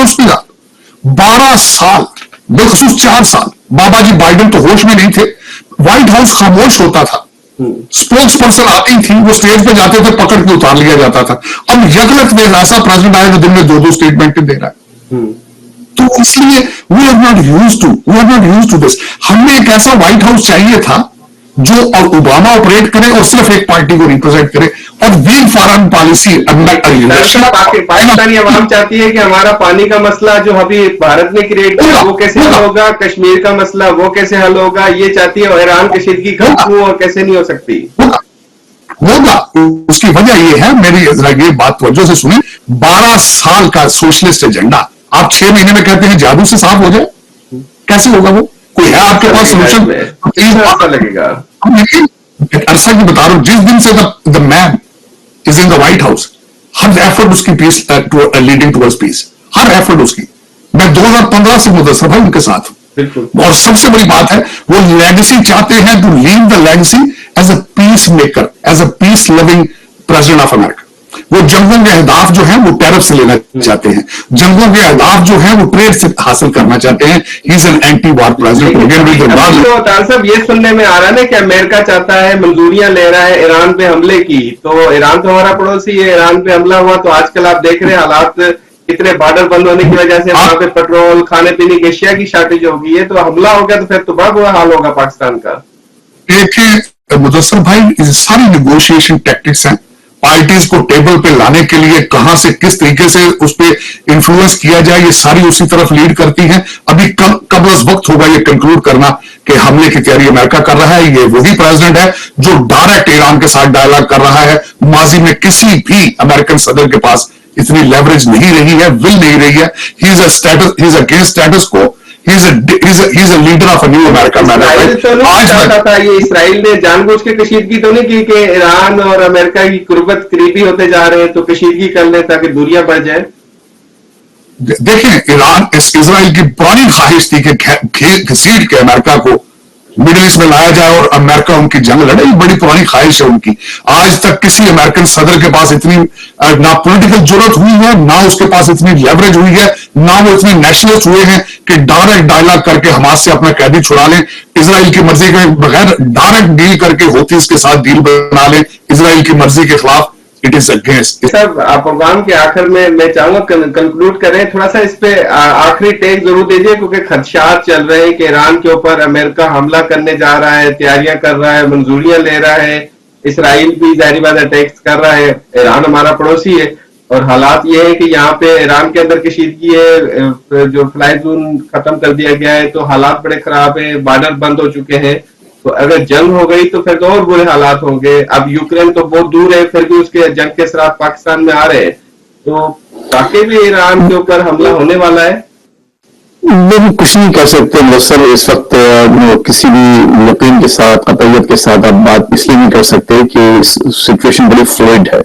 उसकी 12 साल, बिलखसूस 4 साल बाबा जी बाइडेन तो होश में नहीं थे, व्हाइट हाउस खामोश होता था, स्पोक्स पर्सन आती थी, वो स्टेज पे जाते थे, पकड़ के उतार लिया जाता था। अब यकलत में ऐसा प्रेसिडेंट आया जो दिन में 2-2 स्टेटमेंट दे रहा है। तो इसलिए we are not used to this. हमें एक ऐसा व्हाइट हाउस चाहिए था जो और ओबामा ऑपरेट करे और सिर्फ एक पार्टी को रिप्रेजेंट करे, और वीक फॉरेन पॉलिसी। पाकिस्तानी अवाम चाहती है कि हमारा पानी का मसला जो अभी भारत ने क्रिएट किया वो कैसे हल होगा, कश्मीर का मसला वो कैसे हल होगा, ये चाहती है। ईरान कशीदगी खत्म और कैसे नहीं हो सकती होगा। उसकी वजह ये है, मेरी ये बात तवज्जो से सुने, 12 साल का सोशलिस्ट एजेंडा आप 6 महीने में कहते हैं जादू से साफ हो जाए, कैसे होगा? वो कोई है आपके पास सोल्यूशन? लगेगा। अरसा की बता रहा हूं, जिस दिन से the man is in the White House, हर एफर्ट उसकी पीस लीडिंग टुवर्ड्स पीस, हर एफर्ट उसकी। मैं 2015 से मुदस्सर भाई उनके साथ हूं, और सबसे बड़ी बात है वो लेगेसी चाहते हैं, to leave the legacy as a peace maker, as a peace loving president of America. वो जंगों के अहदाफ जो है वो टैरिफ से लेना चाहते हैं, जंगों के अहदाफ जो है वो ट्रेड से हासिल करना चाहते हैं। He is an anti war president. तो साहब ये सुनने में आ रहा है ना कि अमेरिका चाहता है, मंजूरियां ले रहा है ईरान पे हमले की, तो ईरान तो हमारा पड़ोसी है, ईरान पे हमला हुआ तो आजकल आप देख रहे हैं हालात कितने, बॉर्डर बंद होने की वजह से वहां पे पेट्रोल, खाने पीने की एशिया की शॉर्टेज हो गई है, तो हमला हो गया तो फिर तो बड़ा बुरा हाल होगा पाकिस्तान का। देखिए मुदस्सर भाई, सारी निगोशिएशन टैक्टिक्स हैं, पार्टीज को टेबल पे लाने के लिए कहां से किस तरीके से उस पर इंफ्लुएंस किया जाए, ये सारी उसी तरफ लीड करती हैं। अभी कब वक्त होगा ये कंक्लूड करना कि हमले की तैयारी अमेरिका कर रहा है। ये वही प्रेसिडेंट है जो डायरेक्ट ईरान के साथ डायलॉग कर रहा है। माजी में किसी भी अमेरिकन सदर के पास इतनी लेवरेज नहीं रही है, विल नहीं रही है। ही इज अगेंस्ट स्टेटस को, he's a leader of a new America। ये इसराइल ने जानबूझ के कशीदगी तो नहीं की कि ईरान और अमेरिका की कुर्बत करीबी होते जा रहे हैं तो कशीदगी कर ले ताकि दूरियां बढ़ जाए। देखिए, ईरान इसराइल की पुरानी ख्वाहिश थी कि घसीट के अमेरिका को मिडिल ईस्ट में लाया जाए और अमेरिका उनकी जंग लड़े। बड़ी पुरानी ख्वाहिश है उनकी। आज तक किसी अमेरिकन सदर के पास इतनी ना पॉलिटिकल जरूरत हुई है, ना उसके पास इतनी लेवरेज हुई है, ना वो इतने नेशनलिस्ट हुए हैं कि डायरेक्ट डायलॉग करके हमास से अपना कैदी छुड़ा लें, इजराइल की मर्जी के बगैर डायरेक्ट डील करके होतीज के साथ डील बना लें, इजराइल की मर्जी के खिलाफ। It is against. सर, आप प्रोग्राम के आखिर में मैं चाहूंगा कंक्लूड करें, थोड़ा सा इस पे आखिरी टेक जरूर दीजिए, क्योंकि खदशात चल रहे हैं कि ईरान के ऊपर अमेरिका हमला करने जा रहा है, तैयारियां कर रहा है, मंजूरियां ले रहा है, इसराइल भी जाहिर बात अटैक्स कर रहा है, ईरान हमारा पड़ोसी है, और हालात ये है कि यहाँ पे ईरान के अंदर कशीदगी है, जो फ्लाई जोन खत्म कर दिया गया है, तो हालात बड़े खराब है, बॉर्डर बंद हो चुके हैं। तो अगर जंग हो गई तो फिर तो और बुरे हालात होंगे। अब यूक्रेन तो बहुत दूर है, फिर भी उसके जंग के असरात पाकिस्तान में आ रहे हैं, तो ताकि भी ईरान के ऊपर हमला होने वाला है। वो भी कुछ नहीं कर सकते सर इस वक्त। किसी भी यकीन के साथ, कतईयत के साथ आप बात इसलिए नहीं कर सकते कि सिचुएशन बड़ी फ्लूइड है।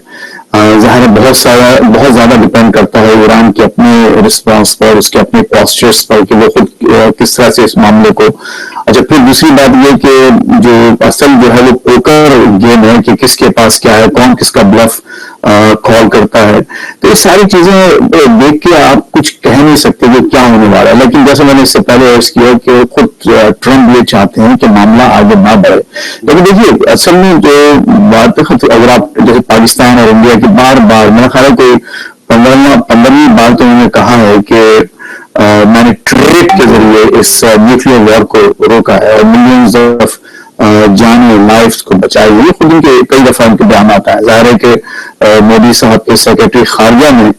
ज़ाहिर है बहुत ज्यादा डिपेंड करता है ईरान के अपने रिस्पांस पर, उसके अपने पॉस्चर्स पर कि वो खुद किस तरह से इस मामले को اچھا پھر دوسری بات یہ کہ جو اصل جو ہے وہ پوکر گیم ہے کہ کس کے پاس کیا ہے, کون کس کا بلف کال کرتا ہے, تو یہ ساری چیزیں دیکھ کے آپ کچھ کہہ نہیں سکتے کہ کیا ہونے والا ہے. لیکن جیسے میں نے اس سے پہلے عرض کیا کہ خود ٹرمپ یہ چاہتے ہیں کہ معاملہ آگے نہ بڑھے. لیکن دیکھیے اصل میں جو بات اگر آپ جیسے پاکستان اور انڈیا کی بار بار میرا خیال ہے کوئی 15ویں بار تو انہوں نے کہا ہے کہ میں نے ٹریڈ کے ذریعے اس نیوکلیئر وار کو روکا ہے اور ملینز آف جان لائفز کو بچائی ہوئی. خود ان کے کئی دفعہ ان کے بیانات آئے. ظاہر ہے کہ مودی صاحب کے سیکرٹری خارجہ نے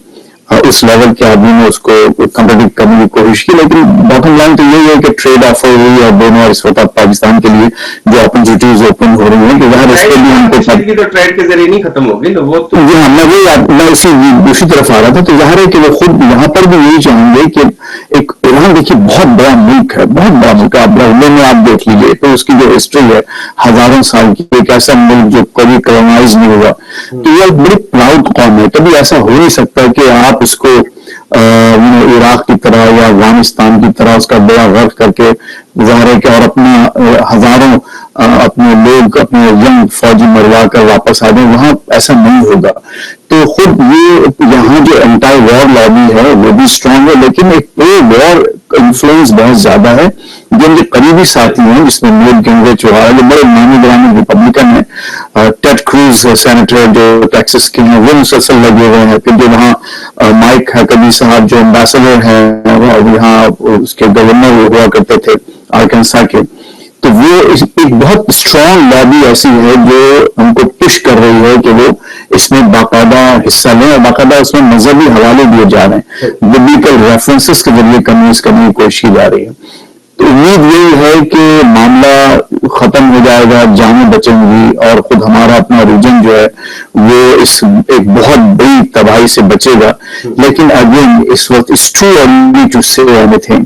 اس لیول کے آدمی نے اس کو کمپلیٹ کرنے کی کوشش کی, لیکن باٹم لائن تو یہی ہے کہ ٹریڈ آفر ہوئی اور دونوں اس وقت پاکستان کے لیے جو اپرچونیٹیز اوپن ہو رہی ہیں کہ ظاہر اس کے لیے ان کو ٹریڈ کے ذریعے نہیں ختم ہوگی نا وہ تو. جی ہاں, میں اسی دوسری طرف آ رہا تھا. تو ظاہر ہے کہ وہ خود یہاں پر بھی یہی چاہیں گے کہ ایک ایران دیکھیے بہت بڑا ملک ہے, بہت بڑا ملک ہے. آپ دیکھ لیجیے تو اس کی جو ہسٹری ہے ہزاروں سال کی, ایک ایسا ملک جو کبھی کولونائز نہیں ہوا, تو یہ ایک بڑی پراؤڈ قوم ہے. کبھی ایسا ہو نہیں سکتا کہ آپ اس کو عراق کی طرح یا افغانستان کی طرح اس کا بیڑا غرق کر کے ظاہر ہے کہ اور اپنا ہزاروں اپنے لوگ اپنے ینگ فوجی مروا کر واپس آ جائیں. وہاں ایسا نہیں ہوگا. تو خود یہ یہاں جو اینٹائی وار لابی ہے وہ بھی اسٹرانگ ہے, لیکن ایک پرو وار انفلوئنس بہت زیادہ ہے. جو ان کے قریبی ساتھی ہیں جس میں نیوٹ گنگریچ جو بڑے نامی گرامی ریپبلکن ہیں, ٹیڈ کروز سینیٹر جو ٹیکسس کے ہیں وہ مسلسل لگے ہوئے ہیں. پھر جو وہاں مائک ہکبی صاحب جو امبیسڈر ہیں اور یہاں اس کے گورنر ہوا کرتے تھے آرکنسا کے, تو وہ ایک بہت اسٹرانگ لابی ایسی ہے جو ہم کو پش کر رہی ہے کہ وہ اس میں باقاعدہ حصہ لیں اور باقاعدہ اس میں مذہبی حوالے دیے جا رہے ہیں, ببلیکل ریفرنسز کے ذریعے کنوینس کرنے کی کوشش کی جا رہی ہے. تو امید یہی ہے کہ معاملہ ختم ہو جائے گا, جانیں بچیں گی اور خود ہمارا اپنا ریجن جو ہے وہ اس ایک بہت بڑی تباہی سے بچے گا. لیکن اگین اس وقت it's too early to say anything.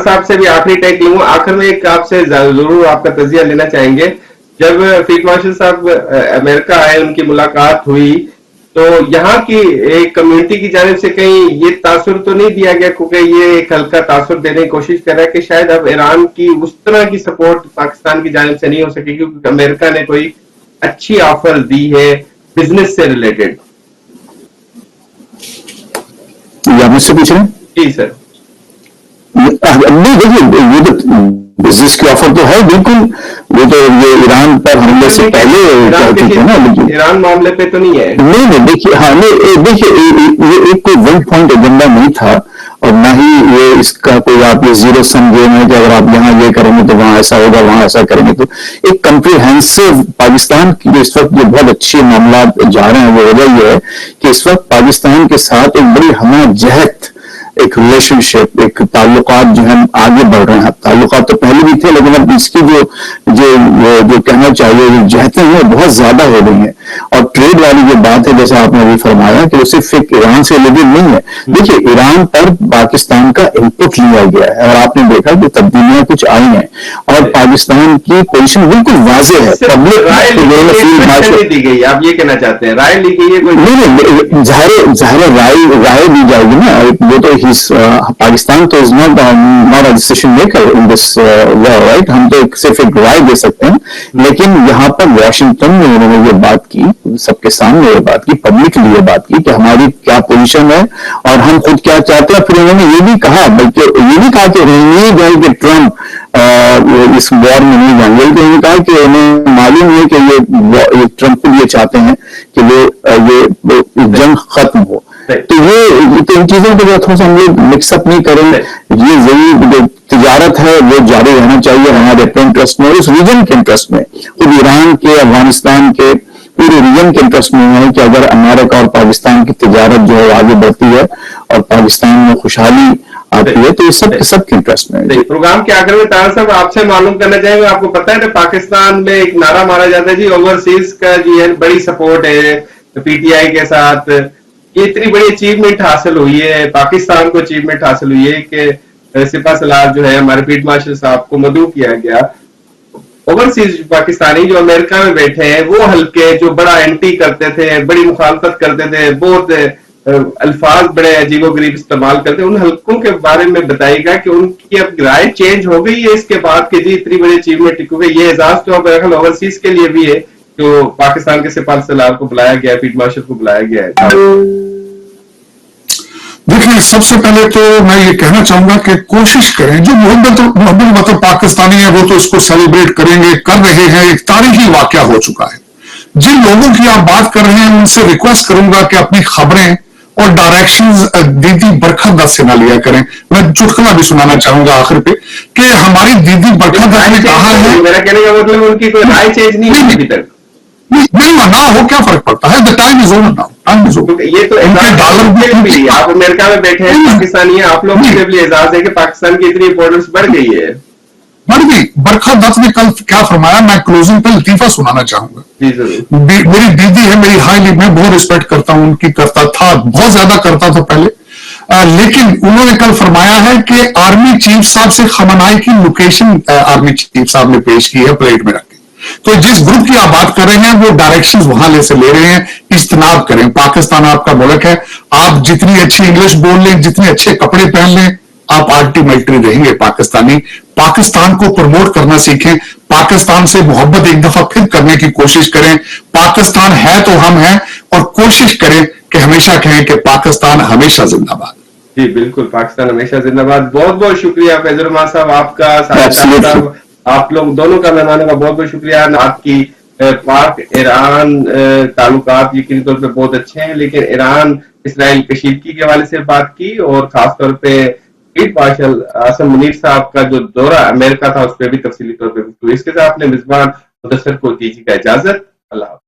صاحب سے بھی آخری ٹیک لوں گا. آخر میں ایک آپ سے ضرور آپ کا تجزیہ لینا چاہیں گے. جب فیلڈ مارشل صاحب امریکہ آئے, ان کی ملاقات ہوئی, تو یہاں کی ایک کمیونٹی کی جانب سے کہیں یہ تاثر تو نہیں دیا گیا, کیونکہ یہ ایک ہلکا تاثر دینے کی کوشش کر رہا ہے کہ شاید اب ایران کی اس طرح کی سپورٹ پاکستان کی جانب سے نہیں ہو سکے کیونکہ امریکہ نے کوئی اچھی آفر دی ہے بزنس سے ریلیٹڈ. یا مجھ سے پوچھ رہے ہیں؟ جی سر. نہیں دیکھیے یہ تو بزنس کی آفر تو ہے بالکل, وہ تو یہ ایران پر حملے سے پہلے کہہ چکے نا, لیکن ایران معاملے پہ تو نہیں ہے. نہیں دیکھیے ہاں دیکھیے یہ ایک کوئی ون پوائنٹ ایجنڈا نہیں تھا اور نہ ہی یہ اس کا کوئی آپ یہ زیرو سم گیم ہے کہ اگر آپ یہاں یہ کریں گے تو وہاں ایسا ہوگا, وہاں ایسا کریں گے. تو ایک کمپریہنسو پاکستان کی جو اس وقت جو بہت اچھے معاملات جا رہے ہیں وہ وجہ یہ ہے کہ اس وقت پاکستان کے ساتھ ایک بڑی ہمہ جہت ایک ریلیشن شپ, ایک تعلقات جو ہیں آگے بڑھ رہے ہیں. تعلقات تو پہلے بھی تھے لیکن اب اس کی جو کہنا چاہیے جو جہتیں ہیں بہت زیادہ ہو رہی ہیں. اور ٹریڈ والی جو بات ہے جیسے آپ نے ابھی فرمایا کہ وہ صرف ایک ایران سے ریلیٹڈ نہیں ہے. دیکھیے ایران پر پاکستان کا انپٹ لیا گیا ہے اور آپ نے دیکھا کہ تبدیلیاں کچھ آئی ہیں اور پاکستان کی پوزیشن بالکل واضح ہے. پبلک دی گئی, آپ یہ کہنا چاہتے ہیں رائے لی گئی ہے کوئی نہیں, ظاہر رائے دی جائے گی نا. وہ تو پاکستان تو is not a decision maker in this right, ہم تو صرف ایک رائے دے سکتے ہیں. لیکن یہاں پر واشنگٹن میں انہوں نے یہ بات کی, سب کے سامنے یہ بات کی, پبلکلی یہ بات کی کہ ہماری کیا پوزیشن ہے اور ہم خود کیا چاہتے ہیں. پھر انہوں نے یہ بھی کہا, بلکہ یہ بھی کہا کہ امید ہے کہ ٹرمپ اس وار میں نہیں جائیں گے. انہوں نے کہا کہ انہیں معلوم ہے کہ یہ ٹرمپ یہ چاہتے ہیں کہ وہ جنگ ختم ہو. تو یہ ان چیزوں کو تھوڑا سا ہم لوگ مکس اپ نہیں کریں. یہ ضرور جو تجارت ہے وہ جاری رہنا چاہیے ہمارے اپنے انٹرسٹ میں, اس ریجن کے انٹرسٹ میں, خود ایران کے, افغانستان کے, پورے ریجن کے انٹرسٹ میں ہے کہ اگر امریکہ اور پاکستان کی تجارت جو ہے آگے بڑھتی ہے اور پاکستان میں خوشحالی آتی ہے تو یہ سب کے انٹرسٹ میں. پروگرام کے آخر میں طاہر صاحب آپ سے معلوم کرنا چاہیں گے, آپ کو پتا ہے کہ پاکستان میں ایک نعرہ مارا جاتا ہے جی اوورسیز کا جی ہے بڑی سپورٹ ہے پی ٹی آئی کے ساتھ. یہ اتنی بڑی اچیومنٹ حاصل ہوئی ہے, پاکستان کو اچیومنٹ حاصل ہوئی ہے کہ سپاہ سالار جو ہے ہمارے فیلڈ مارشل صاحب کو مدعو کیا گیا. اوورسیز پاکستانی جو امریکہ میں بیٹھے ہیں وہ ہلکے جو بڑا اینٹی کرتے تھے, بڑی مخالفت کرتے تھے, بہت الفاظ بڑے عجیب و غریب استعمال کرتے ہیں، ان حلقوں کے بارے میں بتائیے گا کہ ان کی اب رائے چینج ہو گئی ہے اس کے بعد کہ جی اتنی بڑی اچیومنٹ ٹک ہو گئی. یہ اعزاز تو اب میرا اوورسیز کے لیے بھی ہے جو پاکستان کے سپاہ سالار کو بلایا گیا ہے، فیلڈ مارشل کو بلایا گیا ہے. دیکھیں سب سے پہلے تو میں یہ کہنا چاہوں گا کہ کوشش کریں، جو محبت مطلب پاکستانی ہیں وہ تو اس کو سیلیبریٹ کریں گے، کر رہے ہیں، ایک تاریخی واقعہ ہو چکا ہے. جن لوگوں کی آپ بات کر رہے ہیں ان سے ریکویسٹ کروں گا کہ اپنی خبریں اور ڈائریکشنز دیدی برکھا دت سے نہ لیا کریں. میں چٹکلا بھی سنانا چاہوں گا آخر پہ کہ ہماری دیدی برکھا دت نے کہا ہے، میرا کہنے کا مطلب ان کی کوئی رائے چینج نہیں ہوئی ابھی تک. نہیں نہ ہو کیا فرق پڑتا ہے، the time is over now. یہ تو اعزاز بھی آپ امریکہ میں بیٹھے ہیں، پاکستانی ہیں، آپ لوگ کے لیے اعزاز ہے کہ پاکستان کی اتنی امپورٹنس بڑھ گئی ہے. بڑھ گئی. برکھا دت نے کل کیا فرمایا، میں کلوزنگ پہ لطیفہ سنانا چاہوں گا. جی ضرور. میری دیدی ہے، میری ہائیلی میں بہت رسپیکٹ کرتا ہوں ان کی، کرتا تھا، بہت زیادہ کرتا تھا پہلے، لیکن انہوں نے کل فرمایا ہے کہ آرمی چیف صاحب سے خامنائی کی لوکیشن آرمی چیف صاحب نے پیش کی ہے پلیٹ میں رکھ کے. تو جس گروپ کی آپ بات کر رہے ہیں وہ ڈائریکشنز وہاں سے لے رہے ہیں. اجتناب کریں، پاکستان آپ کا ملک ہے، آپ جتنی اچھی انگلش بول لیں، جتنے اچھے کپڑے پہن لیں، آپ الٹیمیٹلی رہیں گے پاکستانی. پاکستان کو پروموٹ کرنا سیکھیں، پاکستان سے محبت ایک دفعہ پھر کرنے کی کوشش کریں. پاکستان ہے تو ہم ہیں، اور کوشش کریں کہ ہمیشہ کہیں کہ پاکستان ہمیشہ زندہ باد. جی بالکل، پاکستان ہمیشہ زندہ باد. بہت بہت شکریہ فیض الرحمان صاحب آپ کا، صاحب آپ لوگ دونوں کا، مہمانوں کا بہت بہت شکریہ. آپ کی پاک ایران تعلقات یقینی طور پہ بہت اچھے ہیں، لیکن ایران اسرائیل کشیدگی کے حوالے سے بات کی، اور خاص طور پہ فیلڈ مارشل عاصم منیر صاحب کا جو دورہ امریکہ تھا اس پہ بھی تفصیلی طور پہ گفتگو. اس کے ساتھ اپنے میزبان مدثر کو دیجیے گا اجازت. اللہ حافظ.